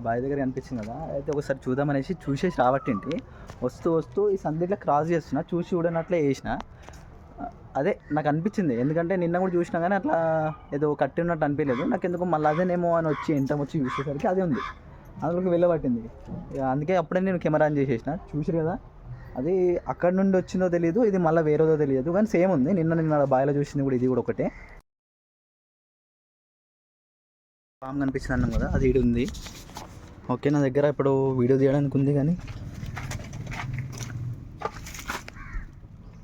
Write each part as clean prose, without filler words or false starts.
బావి దగ్గర కనిపించింది కదా, అయితే ఒకసారి చూద్దామనేసి చూసేసి రాబట్టింటి. వస్తూ వస్తూ ఈ సంది ఇట్లా క్రాస్ చేస్తున్నా, చూసి చూడనట్లే వేసిన. అదే నాకు అనిపించింది, ఎందుకంటే నిన్న కూడా చూసినా కానీ అట్లా ఏదో కట్టి ఉన్నట్టు అనిపించలేదు నాకు. ఎందుకు మళ్ళీ అదేనేమో అని వచ్చి వచ్చి చూసేసరికి అదే ఉంది, అందులోకి వెళ్ళబట్టింది. అందుకే అప్పుడే నేను కెమెరా ఆన్ చేసేసిన. చూసారు కదా, అది అక్కడ నుండి వచ్చిందో తెలియదు, ఇది మళ్ళీ వేరేదో తెలియదు, కానీ సేమ్ ఉంది. నిన్న బావిలో చూసింది కూడా, ఇది కూడా ఒకటే. పాము కనిపించింది అన్నాం కదా, అది ఇటు ఉంది. ఓకే, నా దగ్గర ఇప్పుడు వీడియో తీయడానికి ఉంది, కానీ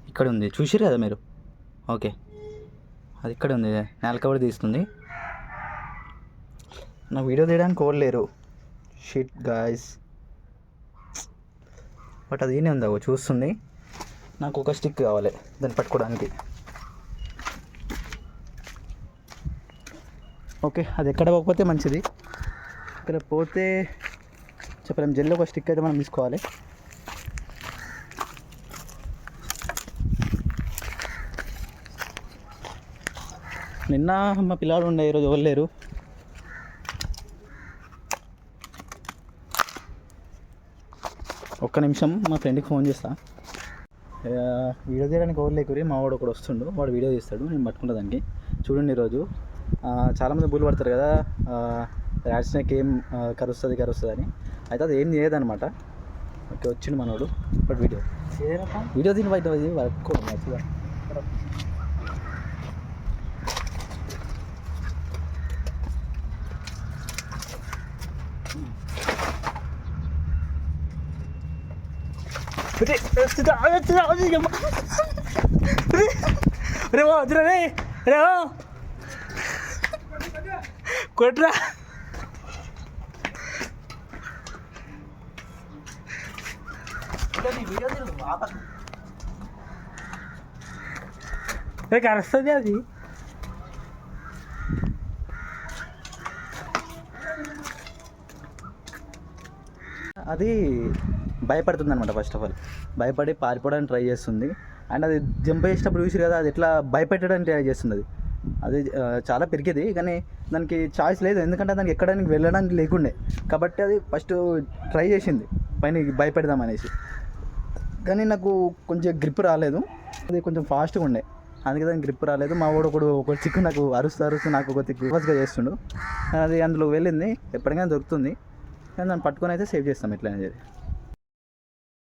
ఇక్కడ ఉంది. చూసిరు కదా మీరు? ఓకే, అది ఇక్కడ ఉంది. నేలక కూడా తీస్తుంది. నా వీడియో తీయడానికి ఎవరు లేరు. Shit guys. బట్ అది ఏనే ఉందా చూస్తుంది. నాకు ఒక స్టిక్ కావాలి దాన్ని పట్టుకోవడానికి. ఓకే, అది ఎక్కడ పోకపోతే మంచిది. ఇక్కడ పోతే చెప్పలేం. జల్లి ఒక స్టిక్ అయితే మనం తీసుకోవాలి. నిన్న మా పిల్లాడు ఉండే, ఈరోజు ఎవరు లేరు. ఒక్క నిమిషం మా ఫ్రెండ్కి ఫోన్ చేస్తా. వీడియో తీయడానికి ఎవరు లేకురి, మా వాడు ఒకడు వస్తుండు, వాడు వీడియో తీస్తాడు, నేను పట్టుకుంటా దానికి. చూడండి, ఈరోజు చాలామంది బుల్ పడతారు కదా, ర్యాట్ స్నేక్ ఏం కరుస్తుంది అని. అయితే అది ఏం చేయదనమాట. ఓకే, వచ్చిండు మనోడు. బట్ వీడియో దీని బయట పట్టుకోండి మంచిగా. కొట్రా కరుస్తుంది అది. అది భయపడుతుంది అనమాట. ఫస్ట్ ఆఫ్ ఆల్ భయపడి పారిపోవడానికి ట్రై చేస్తుంది. అండ్ అది జంప్ చేసేటప్పుడు చూసి కదా, అది ఎట్లా భయపెట్టడానికి ట్రై చేస్తుంది. అది చాలా పెరిగేది, కానీ దానికి చాయిస్ లేదు, ఎందుకంటే దానికి ఎక్కడానికి వెళ్ళడానికి లేకుండే. కాబట్టి అది ఫస్ట్ ట్రై చేసింది పైన భయపెడదామనేసి, కానీ నాకు కొంచెం గ్రిప్ రాలేదు. అది కొంచెం ఫాస్ట్గా ఉండే, అందుకే దానికి గ్రిప్ రాలేదు. మా వాడు ఒక చిక్కు నాకు అరుస్తూ నాకు ఒక రివర్స్గా చేస్తుండు. అది అందులో వెళ్ళింది. ఎప్పటికైనా దొరుకుతుంది, కానీ దాన్ని పట్టుకొని అయితే సేవ్ చేస్తాం ఎట్లయినా.